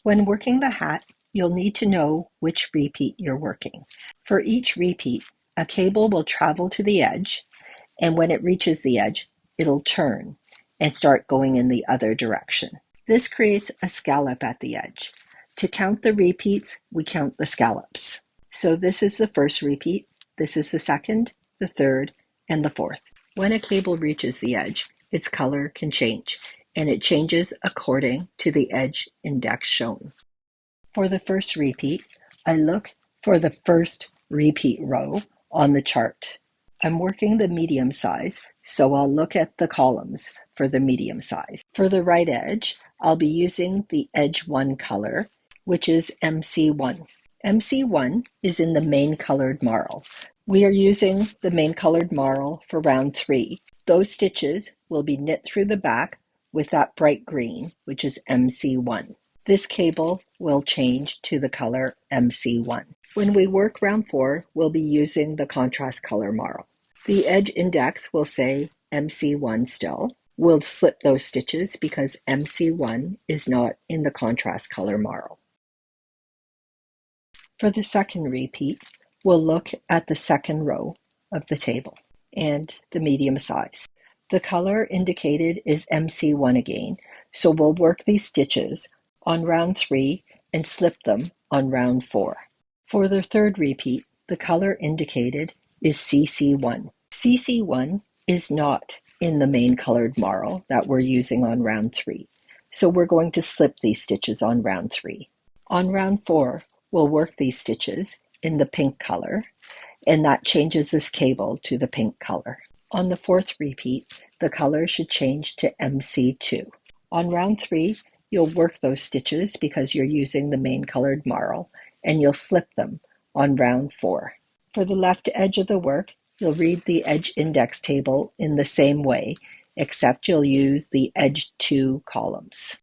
When working the hat, you'll need to know which repeat you're working. For each repeat, a cable will travel to the edge, and when it reaches the edge, it'll turn and start going in the other direction. This creates a scallop at the edge. To count the repeats, we count the scallops. So this is the first repeat, this is the second, the third, and the fourth. When a cable reaches the edge, its color can change, and it changes according to the edge index shown. For the first repeat, I look for the first repeat row on the chart. I'm working the medium size, so I'll look at the columns for the medium size. For the right edge, I'll be using the edge 1 color, which is MC1. MC1 is in the main colored marl. We are using the main colored marl for round 3. Those stitches will be knit through the back with that bright green, which is MC1. This cable will change to the color MC1. When we work round 4, we'll be using the contrast color marl. The edge index will say MC1 still. We'll slip those stitches because MC1 is not in the contrast color marl. For the second repeat, we'll look at the second row of the table and the medium size. The color indicated is MC1 again, so we'll work these stitches on round 3 and slip them on round 4. For the third repeat, the color indicated is CC1. CC1 is not in the main colored marl that we're using on round 3, so we're going to slip these stitches on round 3. On round 4, we'll work these stitches in the pink color, and that changes this cable to the pink color. On the fourth repeat, the color should change to MC2. On round 3, you'll work those stitches because you're using the main colored marl, and you'll slip them on round 4. For the left edge of the work, you'll read the edge index table in the same way, except you'll use the edge 2 columns.